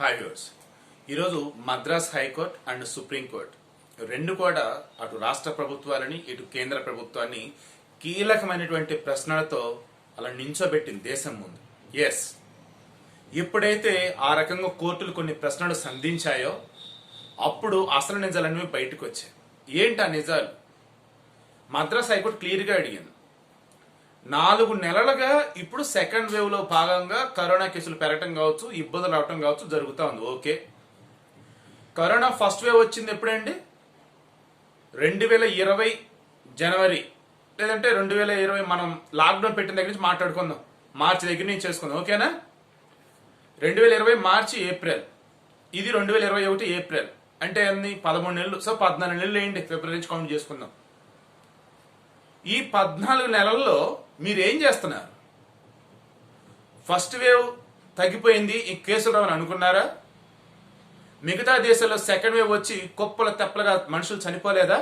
Hi viewers. ఈరోజు Madras high court and supreme court రెండు కూడా అటు రాష్ట్ర ప్రభుత్వాలని ఇటు కేంద్ర ప్రభుత్వాన్ని కీలకమైనటువంటి ప్రశ్నలతో అలా నించోబెట్టింది దేశం ముందు. ఎస్, ఎప్పుడైతే ఆ రకంగా కోర్టులు కొన్ని ప్రశ్నలు సంధించాయో అప్పుడు అసలు నిజాలన్నీ బయటకు వచ్చాయి. ఏంటి ఆ నిజాలు? మద్రాస్ హైకోర్టు క్లియర్గా అడిగింది. 4 నెలలుగా ఇప్పుడు సెకండ్ వేవ్ లో భాగంగా కరోనా కేసులు పెరగటం కావచ్చు, ఇబ్బందులు రావటం కావచ్చు జరుగుతూ ఉంది. ఓకే, కరోనా ఫస్ట్ వేవ్ వచ్చింది ఎప్పుడండి? 2020 జనవరి, లేదంటే 2020 మనం లాక్డౌన్ పెట్టిన దగ్గర నుంచి మాట్లాడుకుందాం. మార్చి దగ్గర నుంచి చేసుకుందాం, ఓకేనా? 2020 మార్చి ఏప్రిల్, ఇది 2021 ఏప్రిల్, అంటే అన్ని 13 నెలలు. సో 14 నెలలు వేయండి, ఫిబ్రవరి నుంచి కౌంట్ చేసుకుందాం. ఈ 14 నెలల్లో మీరేం చేస్తున్నారు? ఫస్ట్ వేవ్ తగ్గిపోయింది, ఈ కేసులు రావని అనుకున్నారా? మిగతా దేశాల్లో సెకండ్ వేవ్ వచ్చి కుప్పల తెప్పలుగా మనుషులు చనిపోలేదా?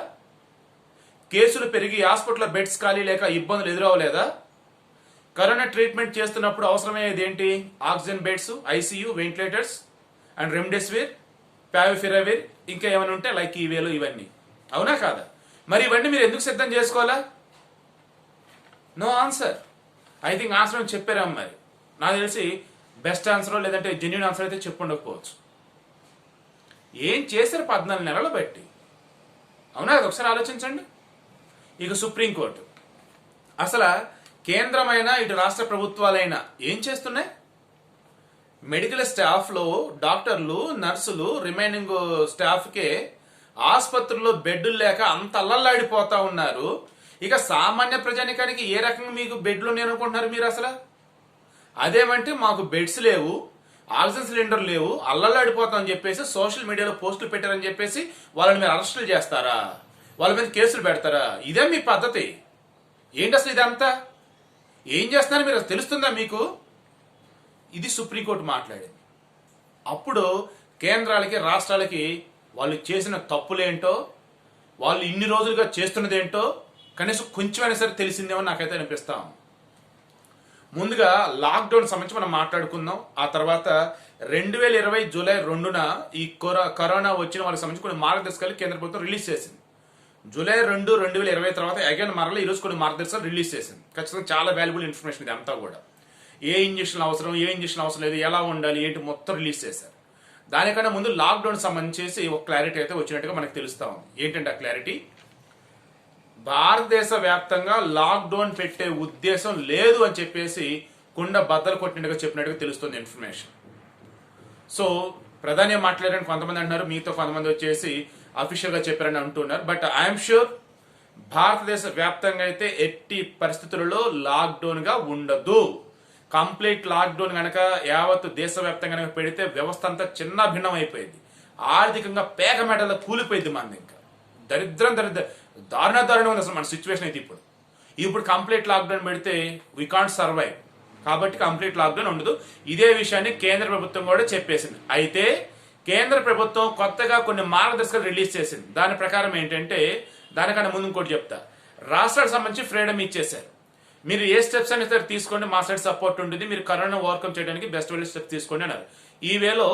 కేసులు పెరిగి హాస్పిటల్లో బెడ్స్ ఖాళీ లేక ఇబ్బందులు ఎదురవలేదా? కరోనా ట్రీట్మెంట్ చేస్తున్నప్పుడు అవసరమయ్యేది ఏంటి? Oxygen beds, ICU, ventilators and remdesivir, favipiravir, ఇంకా ఏమైనా ఉంటే లైక్ ఈ వేలు, ఇవన్నీ. అవునా కాదా? మరి ఇవన్నీ మీరు ఎందుకు సిద్ధం చేసుకోవాలా? No answer. I think answer అని చెప్పారా? మరి నాకు తెలిసి బెస్ట్ ఆన్సర్ లేదంటే జెన్యున్ ఆన్సర్ అయితే చెప్పుండకపోవచ్చు. ఏం చేశారు 14 నెలలు బట్టి? అవునా, అది ఒకసారి ఆలోచించండి. ఇక సుప్రీంకోర్టు, అసలు కేంద్రమైనా ఇటు రాష్ట్ర ప్రభుత్వాలైనా ఏం చేస్తున్నాయి? మెడికల్ స్టాఫ్లో డాక్టర్లు, నర్సులు, రిమైనింగ్ స్టాఫ్కే ఆసుపత్రుల్లో బెడ్లు లేక అంత అల్లల్లాడిపోతా ఉన్నారు. ఇక సామాన్య ప్రజానికానికి ఏ రకంగా మీకు బెడ్లు నేను అనుకుంటున్నారు మీరు? అసలు అదేమంటే మాకు బెడ్స్ లేవు, ఆక్సిజన్ సిలిండర్ లేవు, అల్లల్లాడిపోతాం అని చెప్పేసి సోషల్ మీడియాలో పోస్టులు పెట్టారని చెప్పేసి వాళ్ళని మీరు అరెస్టులు చేస్తారా? వాళ్ళ మీద కేసులు పెడతారా? ఇదే మీ పద్ధతి? ఏంటి అసలు ఇదంతా? ఏం చేస్తున్నారు మీరు? తెలుస్తుందా మీకు? ఇది సుప్రీంకోర్టు మాట్లాడింది. అప్పుడు కేంద్రాలకి, రాష్ట్రాలకి వాళ్ళు చేసిన తప్పులేంటో, వాళ్ళు ఇన్ని రోజులుగా చేస్తున్నదేంటో కనీసం కొంచెమైనా సరే తెలిసిందేమో నాకైతే అనిపిస్తాం. ముందుగా లాక్డౌన్ సంబంధించి మనం మాట్లాడుకుందాం. ఆ తర్వాత 2020 జూలై 2న ఈ కరోనా వచ్చిన వాళ్ళకి సంబంధించి కొన్ని మార్గదర్శకాలు కేంద్ర ప్రభుత్వం రిలీజ్ చేసింది. జూలై 2, 2020 తర్వాత అగైన్ మరలా ఈరోజు కొన్ని మార్గదర్శకాలు రిలీజ్ చేసింది. ఖచ్చితంగా చాలా వాల్యుబుల్ ఇన్ఫర్మేషన్ ఇది అంతా కూడా. ఏ ఇంజక్షన్ అవసరం, ఏ ఇంజక్షన్ అవసరం లేదు, ఎలా ఉండాలి, ఏంటి మొత్తం రిలీజ్ చేశారు. దానికన్నా ముందు లాక్డౌన్ సంబంధించి ఒక క్లారిటీ అయితే వచ్చినట్టుగా మనకు తెలుస్తా ఉంది. ఏంటంటే ఆ క్లారిటీ, భారతదేశ వ్యాప్తంగా లాక్డౌన్ పెట్టే ఉద్దేశం లేదు అని చెప్పేసి కుండ బద్దలు కొట్టినట్టుగా చెప్పినట్టుగా తెలుస్తుంది ఇన్ఫర్మేషన్. సో ప్రధాని మాట్లాడారని కొంతమంది అంటున్నారు, మీతో కొంతమంది వచ్చేసి అఫీషియల్ గా చెప్పారని అంటున్నారు. బట్ ఐఎమ్ షూర్ భారతదేశ వ్యాప్తంగా అయితే ఎట్టి పరిస్థితులలో లాక్డౌన్ గా ఉండదు. కంప్లీట్ లాక్డౌన్ గనక యావత్ దేశవ్యాప్తంగా కనుక పెడితే వ్యవస్థ అంతా చిన్న భిన్నం అయిపోయింది. ఆర్థికంగా పేక మెడలో కూలిపోయింది. మంది ఇంకా దరిద్రం దారుణంగా ఉంది అసలు మన సిచ్యువేషన్ అయితే. ఇప్పుడు కంప్లీట్ లాక్డౌన్ పెడితే వీ కాంట్ సర్వైవ్. కాబట్టి కంప్లీట్ లాక్డౌన్ ఉండదు. ఇదే విషయాన్ని కేంద్ర ప్రభుత్వం కూడా చెప్పేసింది. అయితే కేంద్ర ప్రభుత్వం కొత్తగా కొన్ని మార్గదర్శకాలు రిలీజ్ చేసింది. దాని ప్రకారం ఏంటంటే, దానికన్నా ముందు ఇంకోటి చెప్తా. రాష్ట్రాలకు సంబంధించి ఫ్రీడమ్ ఇచ్చేశారు. మీరు ఏ స్టెప్స్ అనేది తీసుకోండి, మా సైడ్ సపోర్ట్ ఉంటుంది, మీరు కరోనా ఓవర్కమ్ చేయడానికి బెస్ట్ వెల్ స్టెప్స్ తీసుకోండి అన్నారు. ఈ వేలో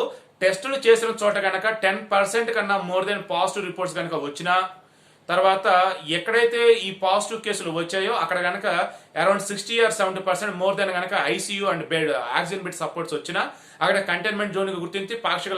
టెస్టులు చేసిన చోట కనుక 10% కన్నా మోర్ దెన్ పాజిటివ్ రిపోర్ట్స్ కనుక వచ్చినా, తర్వాత ఎక్కడైతే ఈ పాజిటివ్ కేసులు వచ్చాయో అక్కడ కనుక అరౌండ్ 60 or 70% మోర్ దెన్ కనుక ICU and bed, oxygen bed supports వచ్చినా అక్కడ కంటైన్మెంట్ జోన్ గా గుర్తించి పాక్షిక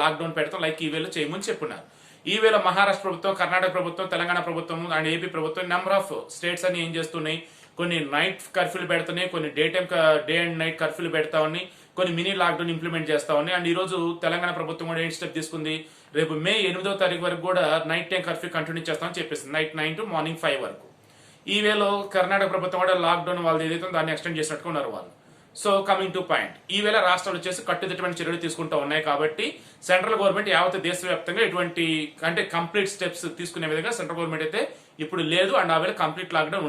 లాక్డౌన్ పెడతాం లైక్ ఈ వేలో చేయమని చెప్పున్నారు. ఈ వేళ మహారాష్ట్ర ప్రభుత్వం, కర్ణాటక ప్రభుత్వం, తెలంగాణ ప్రభుత్వం అండ్ ఏపీ ప్రభుత్వం నెంబర్ ఆఫ్ స్టేట్స్ అని ఏం చేస్తున్నాయి, కొన్ని నైట్ కర్ఫ్యూలు పెడుతున్నాయి, కొన్ని డే అండ్ నైట్ కర్ఫ్యూలు పెడతా ఉన్నాయి, కొన్ని మినీ లాక్డౌన్ ఇంప్లిమెంట్ చేస్తా ఉన్నాయి. అండ్ ఈ రోజు తెలంగాణ ప్రభుత్వం కూడా ఏం స్టెప్ తీసుకుంది, రేపు మే 8వ తారీఖు వరకు కూడా నైట్ టైం కర్ఫ్యూ కంటిన్యూ చేస్తామని చెప్పేసింది, నైట్ 9 to మార్నింగ్ 5 వరకు. ఈ వేలో కర్ణాటక ప్రభుత్వం కూడా లాక్డౌన్ వాళ్ళు ఏదైతే దాన్ని ఎక్స్టెండ్ చేసినట్టుగా ఉన్నారు వాళ్ళు. సో కమింగ్ టు పాయింట్, ఈ వేళ రాష్ట్రాలు వచ్చేసి కట్టుదిట్టమైన చర్యలు తీసుకుంటూ ఉన్నాయి. కాబట్టి సెంట్రల్ గవర్నమెంట్ యావత్ దేశవ్యాప్తంగా ఎటువంటి అంటే కంప్లీట్ స్టెప్స్ తీసుకునే విధంగా సెంట్రల్ గవర్నమెంట్ అయితే ఇప్పుడు లేదు. అండ్ ఆ వేళ కంప్లీట్ లాక్డౌన్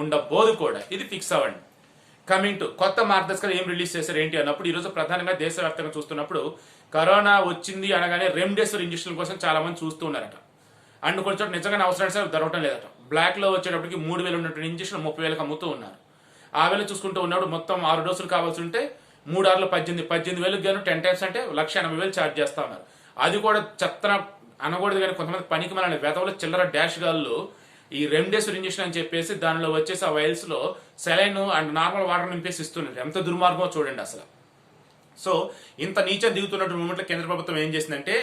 ఉండబోదు కూడా. ఇది ఫిక్స్ అవ్వండి. కమింగ్ టు కొత్త మార్గదర్శకాలు ఏం రిలీజ్ చేశారు ఏంటి అన్నప్పుడు, ఈ రోజు ప్రధానంగా దేశవ్యాప్తంగా చూస్తున్నప్పుడు కరోనా వచ్చింది అనగానే రెమ్డెసివిర్ ఇంజక్షన్ కోసం చాలా మంది చూస్తున్నారట. అండ్ కొంచెం నిజంగానే అవసరం సార్ దొరకటం లేదట. బ్లాక్ లో వచ్చేటప్పటికి 3,000 ఉన్నటువంటి ఇంజక్షన్ 30,000కి అమ్ముతూ ఉన్నారు. ఆ వేళ చూసుకుంటూ ఉన్నప్పుడు మొత్తం 6 డోసులు కావాల్సి ఉంటే 3 18 18,000 గాను 10 టైమ్స్ అంటే 1,80,000 ఛార్జ్ చేస్తా ఉన్నారు. అది కూడా చెత్తన అనకూడదు, కానీ కొంతమంది పనికి మన వెతవలు చిల్లర డాష్ గాళ్ళు ఈ రెమ్డెసివిర్ ఇంజెక్షన్ అని చెప్పేసి దానిలో వచ్చేసి ఆ వైల్స్ లో సెలైన్ అండ్ నార్మల్ వాటర్ నింపేసి ఇస్తున్నారు. ఎంత దుర్మార్గమో చూడండి అసలు. సో ఇంత నీచం దిగుతున్నటువంటి మూమెంట్లో కేంద్ర ప్రభుత్వం ఏం చేసిందంటే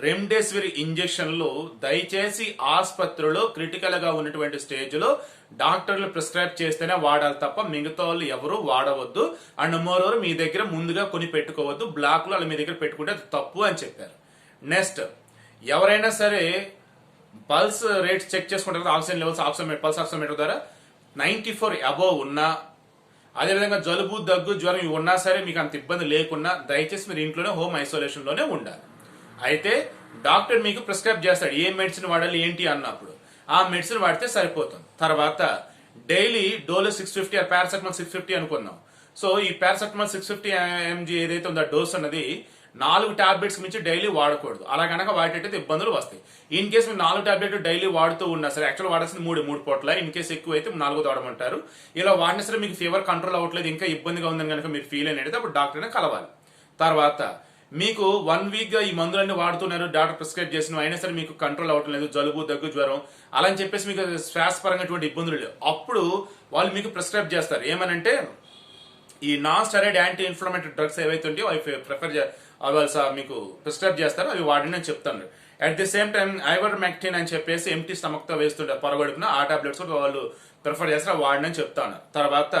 రెమ్డెసివిర్ ఇంజెక్షన్లు దయచేసి ఆసుపత్రిలో క్రిటికల్ గా ఉన్నటువంటి స్టేజ్ లో డాక్టర్లు ప్రిస్క్రైబ్ చేస్తేనే వాడాలి తప్ప మిగతా వాళ్ళు ఎవరు వాడవద్దు. అండ్ మోరోవర్ మీ దగ్గర ముందుగా కొని పెట్టుకోవద్దు, బ్లాక్ లో అలా మీ దగ్గర పెట్టుకుంటే అది తప్పు అని చెప్పారు. నెక్స్ట్, ఎవరైనా సరే పల్స్ రేట్స్ చెక్ చేసుకుంటారు, ఆక్సిజన్ లెవెల్స్ పల్స్ ఆక్సిమీటర్ ద్వారా 94 అబోవ్ ఉన్నా, అదేవిధంగా జలుబు దగ్గు జ్వరం ఇవి ఉన్నా సరే మీకు అంత ఇబ్బంది లేకున్నా దయచేసి మీరు ఇంట్లోనే హోమ్ ఐసోలేషన్ లోనే ఉండాలి. అయితే డాక్టర్ మీకు ప్రిస్క్రైబ్ చేస్తాడు ఏ మెడిసిన్ వాడాలి ఏంటి అన్నప్పుడు ఆ మెడిసిన్ వాడితే సరిపోతుంది. తర్వాత డైలీ డోలో 650 పారాసెటమాల్ 650 అనుకుందాం. సో ఈ పారాసెటమాల్ 650 mg ఏదైతే ఉందో డోస్ అన్నది 4 టాబ్లెట్స్ మించి డైలీ వాడకూడదు. అలా కనుక వాడేటైతే ఇబ్బందులు వస్తాయి. ఇన్ కేసు మీరు 4 టాబ్లెట్ డైలీ వాడుతూ ఉన్నా సరే, యాక్చువల్ వాడాల్సింది 3 పూట్ల, ఇన్ కేసు ఎక్కువ అయితే 4 వాడమంటారు. ఇలా వాడినా సరే మీకు ఫీవర్ కంట్రోల్ అవ్వట్లేదు, ఇంకా ఇబ్బందిగా ఉందని కనుక మీరు ఫీల్ అయినట్టయితే అప్పుడు డాక్టర్ని కలవాలి. తర్వాత మీకు 1 వీక్ గా ఈ మందులన్నీ వాడుతున్నారు, డాక్టర్ ప్రిస్క్రైబ్ చేసిన అయినా సరే మీకు కంట్రోల్ అవ్వటం లేదు, జలుబు దగ్గు జ్వరం అలా అని చెప్పేసి మీకు శ్వాసపరంగా ఇబ్బందులు లేవు, అప్పుడు వాళ్ళు మీకు ప్రిస్క్రైబ్ చేస్తారు. ఏమనంటే ఈ non steroid anti inflammatory drugs ఏవైతే ఉంటాయో అవి మీకు ప్రిస్క్రైబ్ చేస్తారు, అవి వాడిని అని చెప్తాను. At the same time ivermectin అని చెప్పేసి ఎంటీ స్టమక్ తో వేస్తుంటారు పొరగడుపున, ఆ టాబ్లెట్స్ వాళ్ళు ప్రిఫర్ చేస్తారు, వాడిని అని చెప్తాను. తర్వాత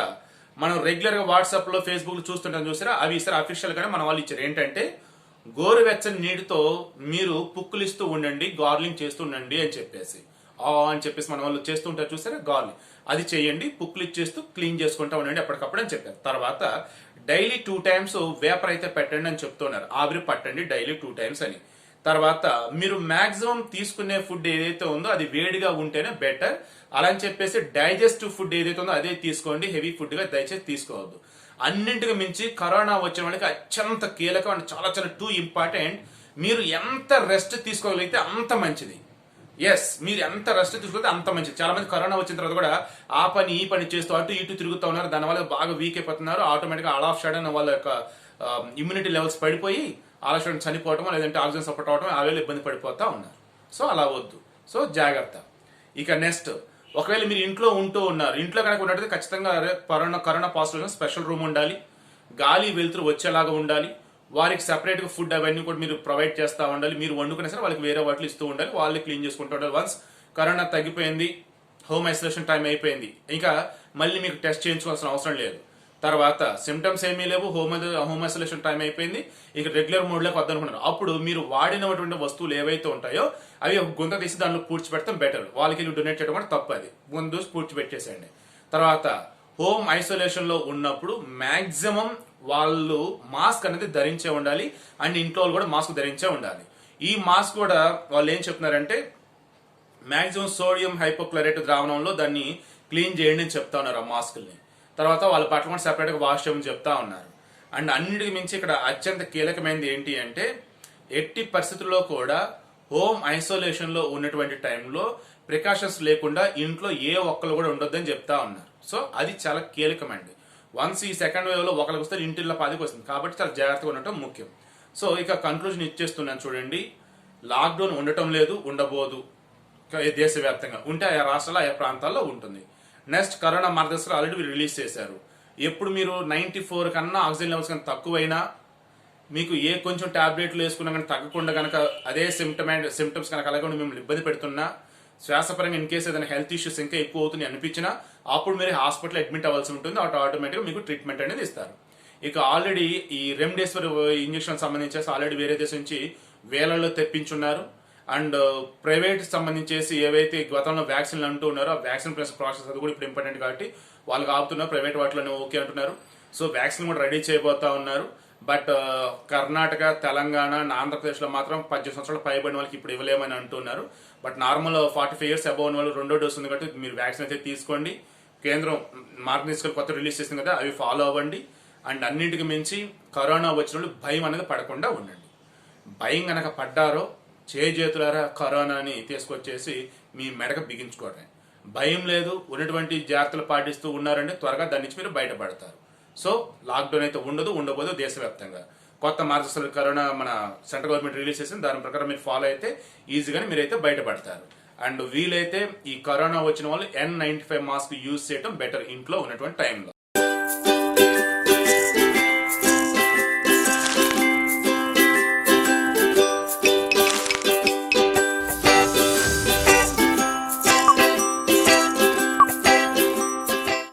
మనం రెగ్యులర్ గా వాట్సాప్ లో ఫేస్బుక్ లో చూస్తుంటాం చూసారా, అవి ఇస్తారు అఫీషియల్ గానే మన వాళ్ళు ఇచ్చారు. ఏంటంటే గోరువెచ్చని నీటితో మీరు పుక్కులిస్తూ ఉండండి, గార్లింగ్ చేస్తూ ఉండండి అని చెప్పేసి మన వాళ్ళు చేస్తూ ఉంటారు చూసారా గార్లింగ్, అది చేయండి, పుక్కులు ఇచ్చేస్తూ క్లీన్ చేసుకుంటా ఉండండి ఎప్పటికప్పుడు అని చెప్పారు. తర్వాత డైలీ 2 టైమ్స్ వేపర్ అయితే పెట్టండి అని చెప్తున్నారు, ఆవిరి పట్టండి డైలీ 2 టైమ్స్ అని. తర్వాత మీరు మాక్సిమం తీసుకునే ఫుడ్ ఏదైతే ఉందో అది వేడిగా ఉంటేనే బెటర్, అలా అని చెప్పేసి డైజెస్టివ్ ఫుడ్ ఏదైతే ఉందో అదే తీసుకోండి, హెవీ ఫుడ్ గా దయచేసి తీసుకోవద్దు. అన్నింటికి మించి కరోనా వచ్చిన వాళ్ళకి అత్యంత కీలకం అండ్ చాలా చాలా టూ ఇంపార్టెంట్, మీరు ఎంత రెస్ట్ తీసుకోగలిగితే అంత మంచిది. ఎస్, మీరు ఎంత రెస్ట్ తీసుకుంటే అంత మంచిది. చాలా మంది కరోనా వచ్చిన తర్వాత కూడా ఆ పని ఈ పని చేస్తూ అటు ఇటు తిరుగుతూ ఉన్నారు, దానివల్ల బాగా వీక్ అయిపోతున్నారు, ఆటోమేటిక్గా ఆల్ ఆఫ్ షడన్ వాళ్ళ యొక్క ఇమ్యూనిటీ లెవెల్స్ పడిపోయి ఆల్ ఆఫ్ షడన్ చనిపోవటం లేదంటే ఆక్సిజన్ సపోర్ట్ అవడం ఆ వేళ ఇబ్బంది పడిపోతా ఉన్నారు. సో అలా వద్దు, సో జాగ్రత్త. ఇక నెక్స్ట్, ఒకవేళ మీరు ఇంట్లో ఉంటూ ఉన్నారు, ఇంట్లో కనుక ఉన్నట్టు ఖచ్చితంగా కరోనా పాజిటివ్ స్పెషల్ రూమ్ ఉండాలి, గాలి వెలుతురు వచ్చేలాగా ఉండాలి, వారికి సెపరేట్ గా ఫుడ్ అవన్నీ కూడా మీరు ప్రొవైడ్ చేస్తూ ఉండాలి, మీరు వండుకునే సరే వాళ్ళకి వేరే వాటిలు ఇస్తూ ఉండాలి, వాళ్ళని క్లీన్ చేసుకుంటూ ఉండాలి. వన్స్ కరోనా తగ్గిపోయింది, హోమ్ ఐసోలేషన్ టైం అయిపోయింది, ఇంకా మళ్ళీ మీకు టెస్ట్ చేయించుకోవాల్సిన అవసరం లేదు. తర్వాత సిమ్టమ్స్ ఏమీ లేవు, హోమ్ ఐసోలేషన్ టైం అయిపోయింది, ఇక రెగ్యులర్ మోడ్ లోకి వద్దనుకున్నారు, అప్పుడు మీరు వాడినటువంటి వస్తువులు ఏవైతే ఉంటాయో అవి గుంత తీసి దాంట్లో పూడ్చిపెడతాం బెటర్. వాళ్ళకి డొనేట్ చేయడం కూడా తప్పు, అది ముందు పూడ్చిపెట్టేసేయండి. తర్వాత హోమ్ ఐసోలేషన్ లో ఉన్నప్పుడు మాక్సిమం వాళ్ళు మాస్క్ అనేది ధరించే ఉండాలి, అండ్ ఇంట్లో వాళ్ళు కూడా మాస్క్ ధరించే ఉండాలి. ఈ మాస్క్ కూడా వాళ్ళు ఏం చెప్తున్నారంటే మాక్సిమం సోడియం హైపోక్లోరైట్ ద్రావణంలో దాన్ని క్లీన్ చేయండి అని చెప్తా ఉన్నారు ఆ మాస్కుల్ని. తర్వాత వాళ్ళ పట్ల కూడా సెపరేట్ గా వాష్ చేయమని చెప్తా ఉన్నారు. అండ్ అన్నిటికి మించి ఇక్కడ అత్యంత కీలకమైనది ఏంటి అంటే ఎట్టి పరిస్థితుల్లో కూడా హోమ్ ఐసోలేషన్ లో ఉన్నటువంటి టైంలో ప్రికాషన్స్ లేకుండా ఇంట్లో ఏ ఒక్కరు కూడా ఉండొద్దని చెప్తా ఉన్నారు. సో అది చాలా కీలకమైనది. వన్స్ ఈ సెకండ్ వేవ్ లో ఒకరికి వస్తే ఇంటిలో 10కి వస్తుంది, కాబట్టి చాలా జాగ్రత్తగా ఉండటం ముఖ్యం. సో ఇక కన్క్లూజన్ ఇచ్చేస్తున్నాను చూడండి, లాక్డౌన్ ఉండటం లేదు, ఉండబోదు, దేశవ్యాప్తంగా ఉంటే ఆయా రాష్ట్రాల్లో ఆయా ప్రాంతాల్లో ఉంటుంది. నెక్స్ట్, కరోనా మార్గదర్శకాలు ఆల్రెడీ రిలీజ్ చేశారు. ఎప్పుడు మీరు 94 కన్నా ఆక్సిజన్ లెవెల్స్ కన్నా తక్కువైనా, మీకు ఏ కొంచెం టాబ్లెట్లు వేసుకున్నా కానీ తగ్గకుండా కనుక అదే సిమ్టమ్స్ కనుక అలాగే మిమ్మల్ని ఇబ్బంది పెడుతున్నా, శ్వాసపరంగా ఇన్ కేసు ఏదైనా హెల్త్ ఇష్యూస్ ఇంకా ఎక్కువ అవుతుంది అనిపించినా అప్పుడు మీరు హాస్పిటల్ అడ్మిట్ అవ్వాల్సి ఉంటుంది, ఆటోమేటిక్గా మీకు ట్రీట్మెంట్ అనేది ఇస్తారు. ఇక ఆల్రెడీ ఈ రెమ్డెసివిర్ ఇంజెక్షన్ సంబంధించేసి ఆల్రెడీ వేరే దేశం నుంచి వేలల్లో తెప్పించున్నారు. అండ్ ప్రైవేట్ సంబంధించేసి ఏవైతే గతంలో వ్యాక్సిన్లు అంటూ ఉన్నారో ఆ వ్యాక్సిన్ ప్లస్ ప్రాసెస్ అది కూడా ఇప్పుడు ఇంపార్టెంట్ కాబట్టి వాళ్ళకి ఆపుతున్నారు, ప్రైవేట్ వాటిలోనే ఓకే అంటున్నారు. సో వ్యాక్సిన్ కూడా రెడీ చేయబోతా ఉన్నారు. బట్ కర్ణాటక, తెలంగాణ, ఆంధ్రప్రదేశ్ లో మాత్రం 18 సంవత్సరాలు పైబడిన వాళ్ళకి ఇప్పుడు ఇవ్వలేమని అంటున్నారు. బట్ నార్మల్ 45 ఇయర్స్ అబౌవ్ ఉన్న వాళ్ళు 2వ డోస్ ఉంది కాబట్టి మీరు వ్యాక్సిన్ అయితే తీసుకోండి. కేంద్రం మార్గదర్శకాలు కొత్త రిలీజ్ చేసింది కదా, అవి ఫాలో అవ్వండి. అండ్ అన్నింటికి మించి కరోనా వచ్చిన వాళ్ళు భయం అనేది పడకుండా ఉండండి. భయం గనక పడ్డారో చేతులారా కరోనాని తీసుకొచ్చేసి మీ మెడక బిగించుకోవడమే. భయం లేదు, ఉన్నటువంటి జాగ్రత్తలు పాటిస్తూ ఉన్నారంటే త్వరగా దాని నుంచి మీరు బయటపడతారు. సో లాక్డౌన్ అయితే ఉండబోదు దేశవ్యాప్తంగా. కొత్త మార్గదర్శకాలు కరోనా మన సెంట్రల్ గవర్నమెంట్ రిలీజ్ చేసింది, దాని ప్రకారం మీరు ఫాలో అయితే ఈజీగానే మీరైతే బయటపడతారు. అండ్ వీలైతే ఈ కరోనా వచ్చిన వాళ్ళు N95 మాస్క్ యూజ్ చేయడం బెటర్ ఇంట్లో ఉన్నటువంటి టైంలో.